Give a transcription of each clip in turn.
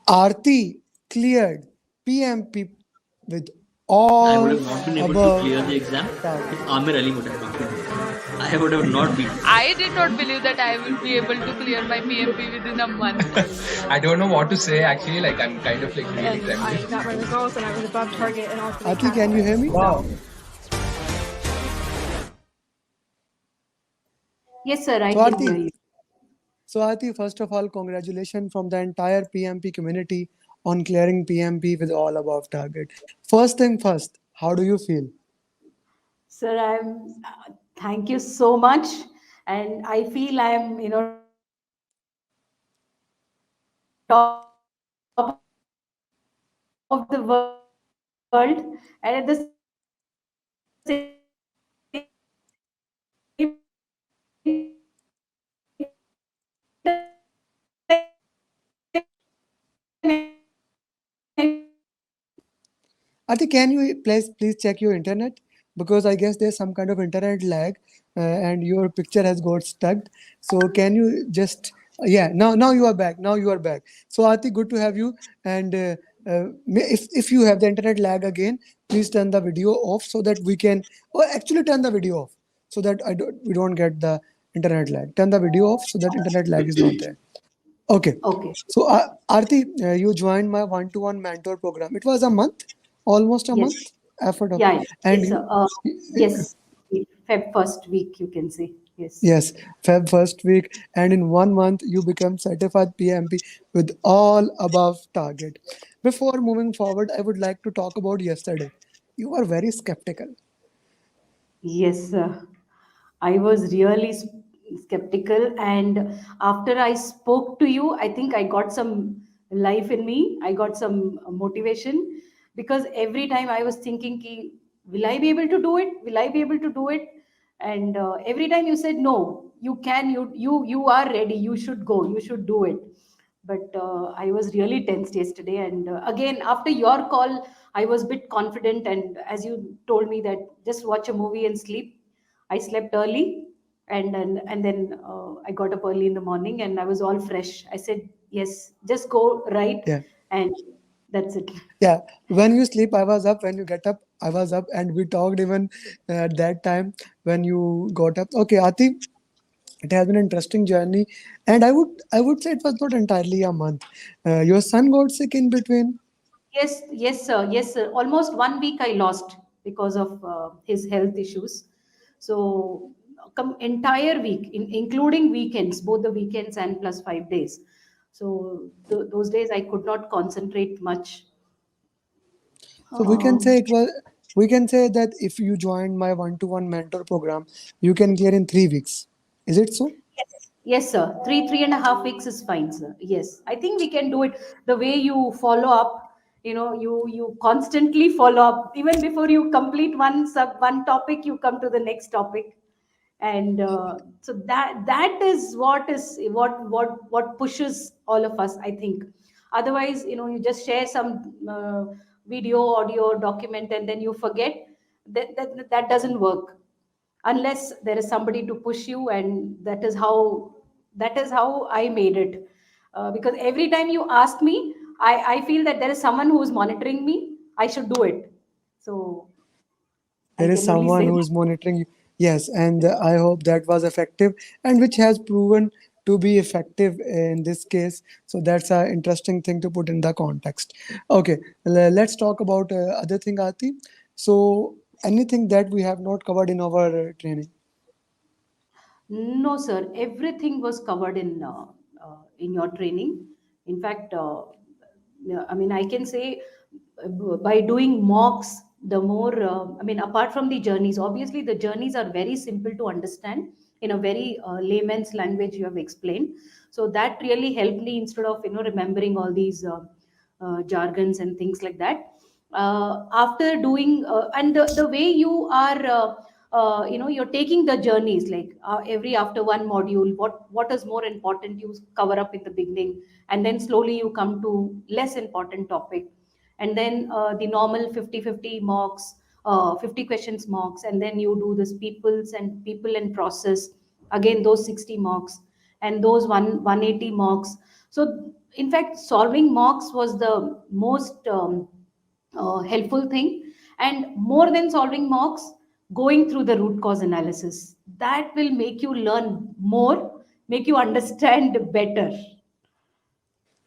Aarti cleared PMP with I would all have not been able to above clear the exam if target. Amer Ali would have not been there. I would have not been. I did not believe that I will be able to clear my PMP within a month. I don't know what to say actually. Like I'm kind of like really And I trembling. got my results and I was above target and also they Aarti, passed can you it. hear me? Wow. Yes, sir, I So can hear Aarti, you. First of all, congratulations from the entire PMP community on clearing PMP with all above target. First thing first, how do you feel? Sir, thank you so much. And I feel I'm, top of the world. And at the same time, Aarti, can you please check your internet? Because I guess there's some kind of internet lag and your picture has got stuck. So can you just yeah, now you are back. Now you are back. So Aarti, good to have you. And if you have the internet lag again, please turn the video off so that we can or actually turn the video off so that we don't get the internet lag. Turn the video off so that internet lag is not there. Okay. okay. So, Aarti, you joined my one-to-one mentor program. It was a month, almost a month Yes. effort of, Yeah, yeah. and Yes, sir. Yes. Feb first week, you can say. Yes. yes, Feb first week, and in 1 month you become certified PMP with all above target. Before moving forward, I would like to talk about yesterday. You were very skeptical. Yes, I was really skeptical, and after I spoke to you, I think I got some life in me. I got some motivation because every time I was thinking, ki, will I be able to do it? Will I be able to do it? And every time you said, no, you can, you are ready. You should go. You should do it. But I was really tensed yesterday, and again after your call I was a bit confident, and as you told me that just watch a movie and sleep, I slept early, and then I got up early in the morning and I was all fresh. I said yes, just go, right? Yeah, And that's it. yeah. When you sleep, I was up. When you get up, I was up, and we talked even at that time when you got up. Okay, Aarti, it has been an interesting journey, and I would say it was not entirely a month. Your son got sick in between. Yes, yes, sir. Yes, sir. Almost 1 week I lost because of his health issues. So, entire week, including weekends, both the weekends and plus 5 days. So, those days I could not concentrate much. So we can Um, say it was. We can say that if you join my one-to-one mentor program, you can clear in 3 weeks. Is it so? Yes, yes, sir. 3.5 weeks is fine, sir. Yes, I think we can do it. The way you follow up, you constantly follow up. Even before you complete one topic, you come to the next topic, and so that is what pushes all of us, I think. Otherwise, you just share some video, audio, document, and then you forget. That doesn't work unless there is somebody to push you, and that is how I made it. Because every time you ask me, I feel that there is someone who is monitoring me. I should do it. So I There is can only someone say who is monitoring you. Yes, and I hope that was effective, and which has proven to be effective in this case. So that's an interesting thing to put in the context. Okay, let's talk about other thing, Aarti. So anything that we have not covered in our training. no, sir. Everything was covered in your training. In fact, yeah, I mean, I can say by doing mocks, the more I mean, apart from the journeys, obviously the journeys are very simple to understand in a very layman's language. You have explained, so that really helped me instead of remembering all these jargons and things like that. After doing and the way you are. You're taking the journeys like every after one module, what is more important you cover up in the beginning, and then slowly you come to less important topic, and then the normal 50-50 mocks, 50 questions mocks, and then you do this people and process, again those 60 mocks, and those 180 mocks. So in fact, solving mocks was the most helpful thing. And more than solving mocks, going through the root cause analysis. That will make you learn more, make you understand better.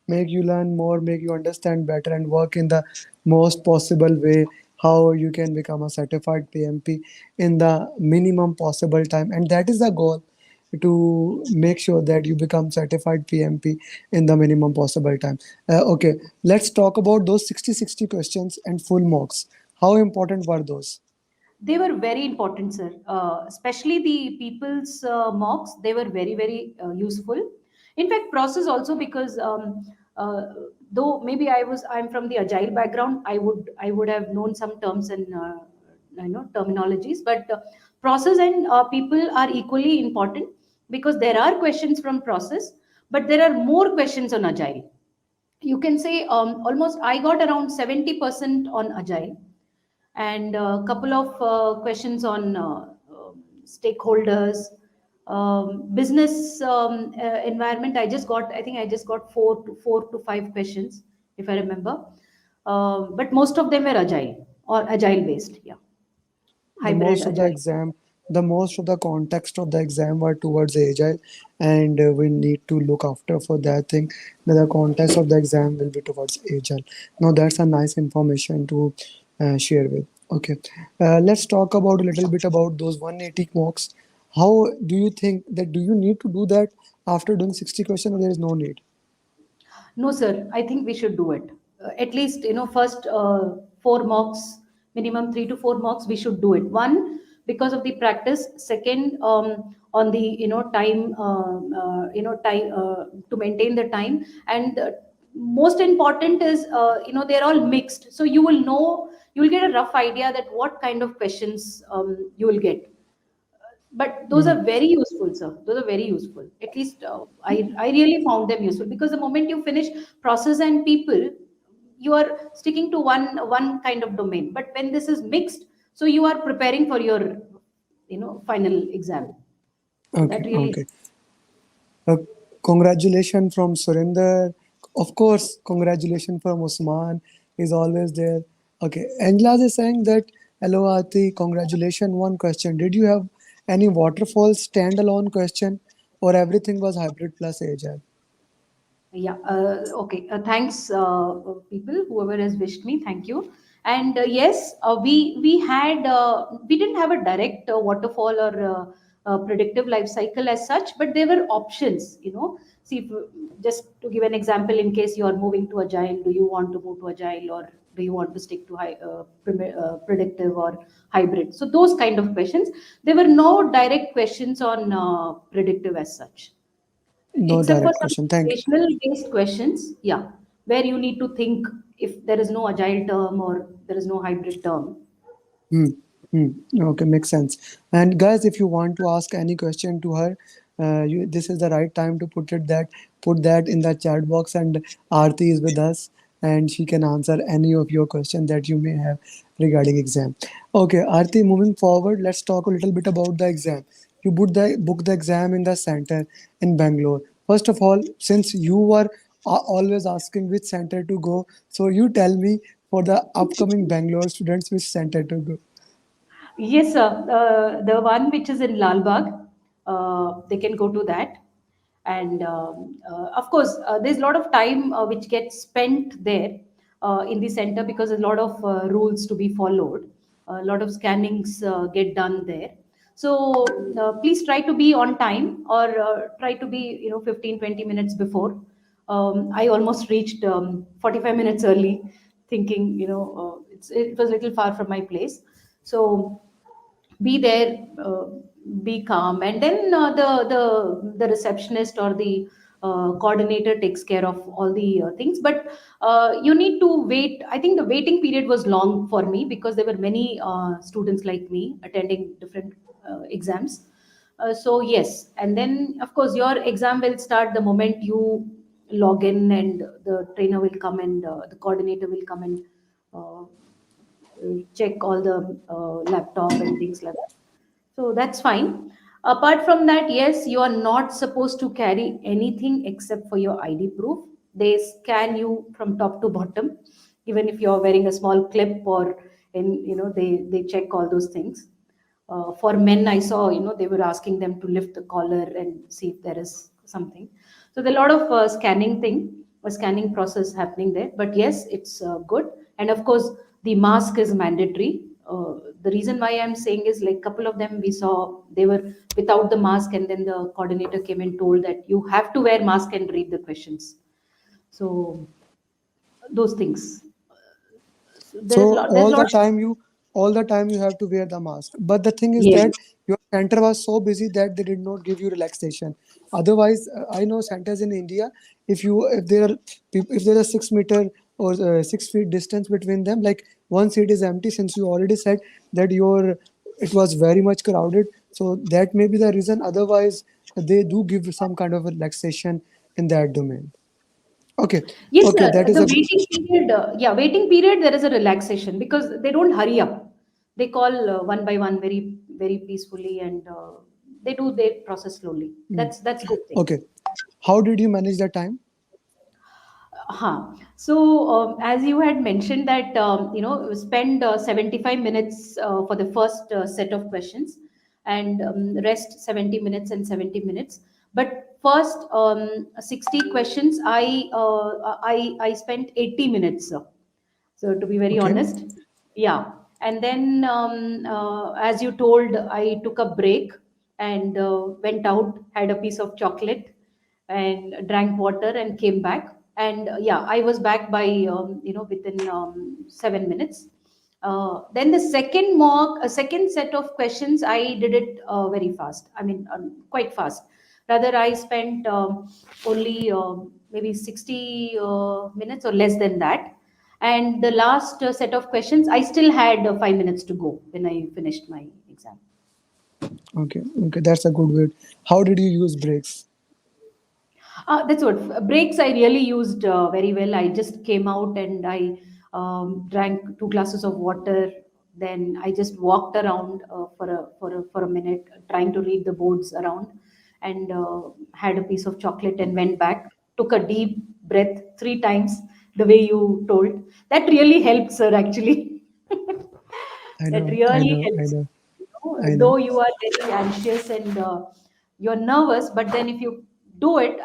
Make you learn more, make you understand better, and work in the most possible way how you can become a certified PMP in the minimum possible time. And that is the goal, to make sure that you become certified PMP in the minimum possible time. Okay, let's talk about those 60-60 questions and full mocks. How important were those? They were very important, sir. Especially the people's mocks. They were very, very useful. In fact, process also, because uh, though maybe I'm from the agile background, I would have known some terms and terminologies, but process and people are equally important, because there are questions from process, but there are more questions on agile. You can say almost I got around 70% on agile, and a couple of questions on stakeholders, business environment. I think I just got four to five questions, if I remember. But most of them were agile or agile based. Yeah, the hybrid most of the agile. exam the most of the context of the exam were towards agile, and we need to look after for that thing, that the context of the exam will be towards agile. Now that's a nice information to share with. Okay, let's talk about a little bit about those 180 mocks. How do you think that, do you need to do that after doing 60 questions, or there is no need? No, sir. I think we should do it. At least, first four mocks, minimum 3 to 4 mocks, we should do it. One, because of the practice. Second, on the time, time to maintain the time. And most important is, they're all mixed. So you will get a rough idea that what kind of questions you will get. But those Hmm. are very useful, sir. Those are very useful. At least I really found them useful, because the moment you finish process and people, you are sticking to one kind of domain. But when this is mixed, so you are preparing for your final exam. So that Okay, really okay. Uh, Congratulations from Surinder. Of course, congratulations from Usman is always there. Okay, Angela is saying that, hello Aarti, congratulations. One question: did you have any waterfall standalone question, or everything was hybrid plus agile? Yeah. Okay. Thanks, people. Whoever has wished me, thank you. And yes, we didn't have a direct waterfall or predictive life cycle as such, but there were options. See, just to give an example, in case you are moving to agile, do you want to move to agile, or do you want to stick to predictive or hybrid? So those kind of questions. There were no direct questions on predictive as such, No except for direct some question. Thank. situational based questions. Yeah, where you need to think if there is no agile term or there is no hybrid term. Hmm. Hmm. Okay, makes sense. And guys, if you want to ask any question to her, this is the right time to put that in the chat box, and Aarti is with us, and she can answer any of your questions that you may have regarding exam. Okay, Aarti, moving forward, let's talk a little bit about the exam. You book the exam in the center in Bangalore. First of all, since you were always asking which center to go, so you tell me, for the upcoming Bangalore students, which center to go. Yes, sir. The one which is in Lal Bagh, they can go to that. And of course, there's a lot of time which gets spent there in the center, because a lot of rules to be followed. A lot of scannings get done there. So please try to be on time, or try to be 15-20 minutes before. I almost reached 45 minutes early, thinking it was a little far from my place. So be there, be calm, and then the receptionist or the coordinator takes care of all the things. But you need to wait. I think the waiting period was long for me, because there were many students like me attending different exams. So yes, and then of course your exam will start the moment you log in, and the trainer will come, and the coordinator will come and uh, check all the laptop and things like that. So that's fine. Apart from that, yes, you are not supposed to carry anything except for your ID proof. They scan you from top to bottom, even if you're wearing a small clip or they check all those things. For men, I saw, they were asking them to lift the collar and see if there is something. So there are a lot of scanning process happening there. But yes, it's good. And of course, the mask is mandatory. The reason why I'm saying is, like, couple of them we saw, they were without the mask, and then the coordinator came and told that you have to wear mask and read the questions. So those things. So So there's lot. all the time you have to wear the mask. But the thing is Yes. that your center was so busy that they did not give you relaxation. Otherwise, I know centers in India. If there are 6 meter or 6 feet distance between them, like one seat is empty, since you already said that it was very much crowded. So that may be the reason. Otherwise, they do give some kind of relaxation in that domain. Okay, Yes, okay, sir. that is The a waiting period, waiting period, there is a relaxation because they don't hurry up. They call one by one, very, very peacefully, and they do their process slowly. That's good thing. okay. How did you manage the time? So, as you had mentioned that, spend 75 minutes for the first set of questions, and rest 70 minutes and 70 minutes. But first 60 questions, I spent 80 minutes. So to be very Okay. honest, yeah. And then, as you told, I took a break and went out, had a piece of chocolate, and drank water, and came back. And yeah, I was back by within 7 minutes. Then the second set of questions, I did it very fast. I mean, quite fast. Rather, I spent only maybe 60 minutes or less than that. And the last set of questions, I still had 5 minutes to go when I finished my exam. Okay, okay, that's a good way. How did you use breaks? That's what breaks I really used very well. I just came out and I drank 2 glasses of water. Then I just walked around for a minute, trying to read the boards around, and had a piece of chocolate and went back. Took a deep breath 3 times, the way you told. That really helped, sir. Actually, I that know, I really know, I helps. know, I Though know. you are very anxious and you're nervous, but then if you do it,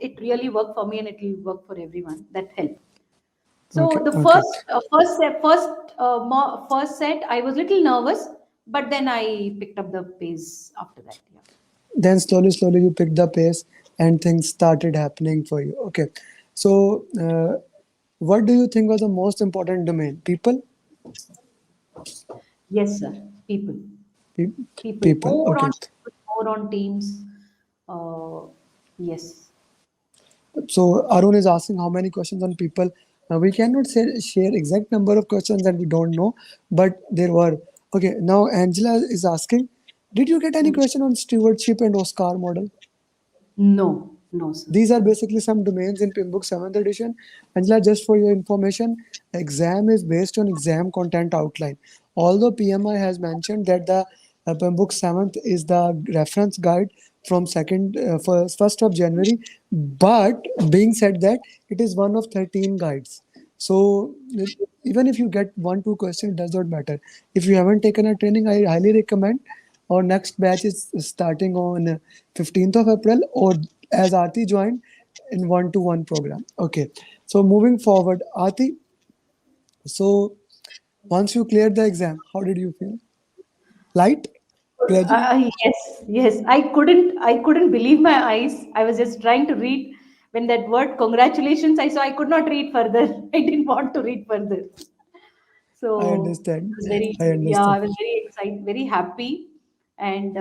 it really worked for me, and it will work for everyone. That helped. So Okay, the okay. first set, I was little nervous, but then I picked up the pace after that. Yeah. Then slowly, slowly you picked the pace and things started happening for you. Okay. So, what do you think was the most important domain? People? Yes, sir. People, Pe- people, People. Okay. more on teams. Uh, yes. So Arun is asking how many questions on people. We cannot share exact number of questions that we don't know, but there were. Okay, now Angela is asking, did you get any question on stewardship and Oscar model? No, no, sir. These are basically some domains in PIMBOK 7th edition. Angela, just for your information, exam is based on exam content outline. Although PMI has mentioned that the PIMBOK 7th is the reference guide from 1st of January, but being said that, it is one of 13 guides. So even if you get 1 2 questions, it does not matter. If you haven't taken a training, I highly recommend. Our next batch is starting on 15th of April, or as Aarti joined in 1-to-1 program. Okay, so moving forward, Aarti, so once you cleared the exam, how did you feel? Light? Pleasure? Yes, yes. I couldn't believe my eyes. I was just trying to read when that word congratulations I saw. I could not read further. I didn't want to read further. I So understand. I was very, I yeah, I understand. was very excited, very happy. And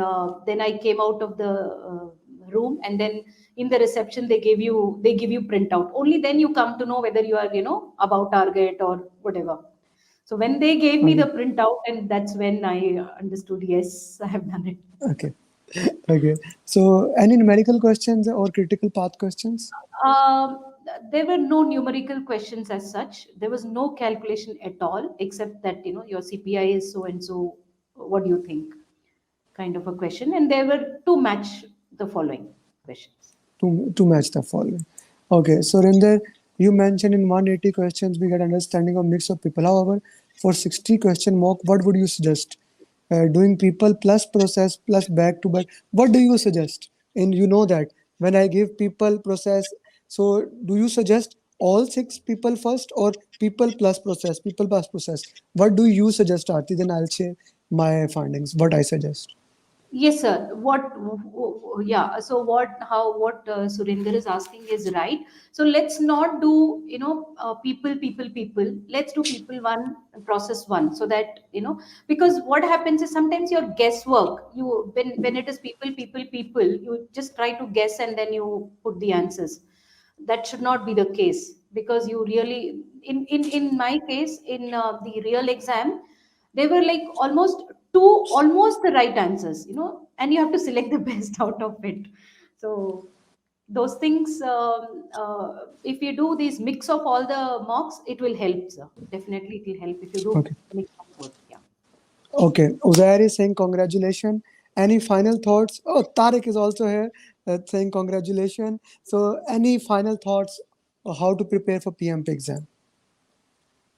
then I came out of the room, and then in the reception they give you printout. Only then you come to know whether you are above target or whatever. So when they gave me the Okay. printout, and that's when I understood, yes, I have done it. Okay. Okay. So any numerical questions or critical path questions? Um, there were no numerical questions as such. There was no calculation at all, except that your CPI is so and so. What do you think? Kind of a question, and there were to match the following questions. To match the following. Okay, so Rinder, you mentioned in 180 questions we get understanding of mix of people. However, for 60 question mock, what would you suggest? Doing people plus process plus back to back. What do you suggest? And you know that when I give people process, so do you suggest all 6 people first or people plus process? What do you suggest, Aarti? Then I'll share my findings. What I suggest. Yes, sir. Yeah. So what Surinder is asking is right. So let's not do, people. Let's do people one, process one, so that, because what happens is sometimes your guesswork, when it is people, you just try to guess and then you put the answers. That should not be the case, because you really, in my case, in the real exam, they were like almost the right answers, and you have to select the best out of it. So those things, if you do these mix of all the mocks, it will help, sir. Definitely it will help if you do Okay. mix of both. Yeah. Okay, Uzair is saying congratulations. Any final thoughts? Oh, Tariq is also here saying congratulations. So, any final thoughts on how to prepare for PMP exam?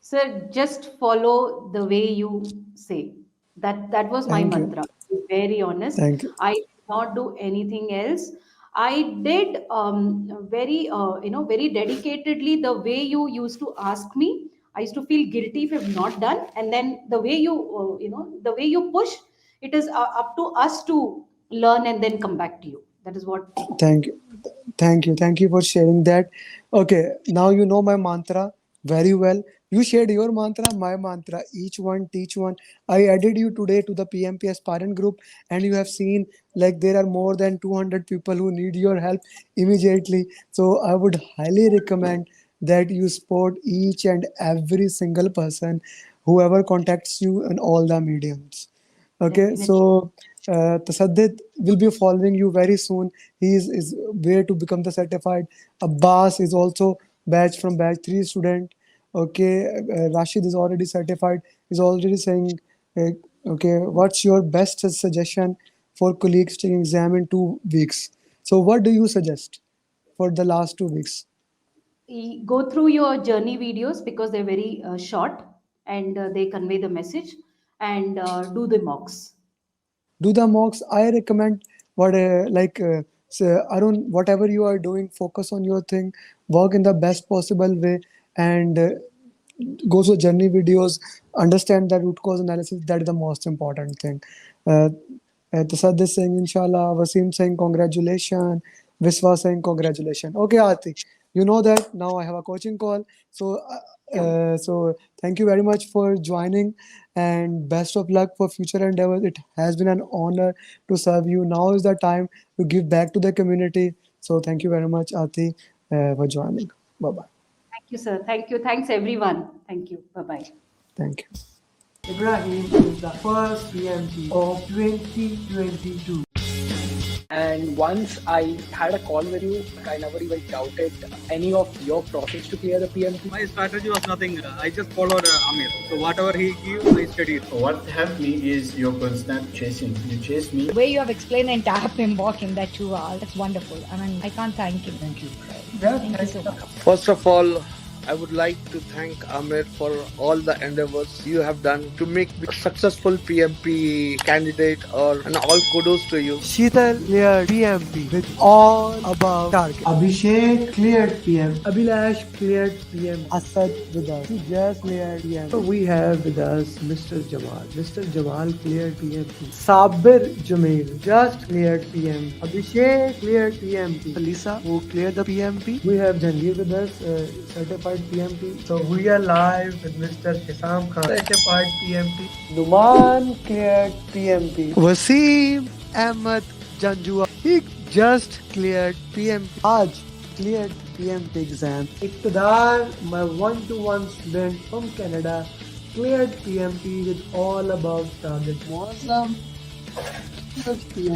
Sir, just follow the way you say. That was my Thank you. mantra. To be very honest, Thank you. I did not do anything else. I did very dedicatedly the way you used to ask me. I used to feel guilty if I've not done, and then the way the way you push, it is up to us to learn and then come back to you. That is what. Thank you. Thank you. Thank you for sharing that. Okay, now you know my mantra very well. You shared your mantra, my mantra. Each one teach one. I added you today to the PMP aspirant group, and you have seen like there are more than 200 people who need your help immediately. So I would highly recommend that you support each and every single person, whoever contacts you in all the mediums. Okay, Definitely. so Tasaddid will be following you very soon. He is where to become the certified. Abbas is also batch from batch 3 student. Okay, Rashid is already certified. He's already saying, uh, okay, what's your best suggestion for colleagues taking exam in 2 weeks? So what do you suggest for the last 2 weeks? Go through your journey videos because they're very short, and they convey the message, and do the mocks. Do the mocks. I recommend what so Arun, whatever you are doing, focus on your thing, work in the best possible way, and go to journey videos, understand the root cause analysis. That is the most important thing. uh, Tasad is saying inshallah, Wasim saying congratulations, Viswa saying congratulations. Okay, Aarti, you know that now I have a coaching call. So, Yeah. so thank you very much for joining, and best of luck for future endeavors. It has been an honor to serve you. Now is the time to give back to the community. So, thank you very much, Aarti, for joining. Bye bye. Thank you, sir. Thank you. Thanks, everyone. Thank you. Bye bye. Thank you. Ibrahim is the first PMP of 2022. And once I had a call with you, I never even doubted any of your process to clear the PMP. My strategy was nothing. I just followed Amir. So whatever he gave, I studied. What helped me is your constant chasing. You chase me. The way you have explained the entire PMBOK in that 2 hours, that's wonderful. I mean, I can't thank him. Thank you. Thank you so much. First of all, I would like to thank Amer for all the endeavors you have done to make me a successful PMP candidate, and all kudos to you. Sheetal cleared PMP with all above targets. Abhishek cleared PM. Abhilash cleared PM. Asad with us. He just cleared PM. So we have with us Mr. Jamal. Mr. Jamal cleared PMP. Sabir Jamil just cleared PM. Abhishek cleared PMP. Lisa who cleared the PMP. We have Jangir with us, certified PMP. So we are live with Mr. Hisam Khan, certified PMP. Numan cleared PMP. Wasim Ahmed Janjua, he just cleared PMP. Aj cleared PMP exam. Iqtidar, my one-to-one student from Canada, cleared PMP with all above target. Awesome. PM.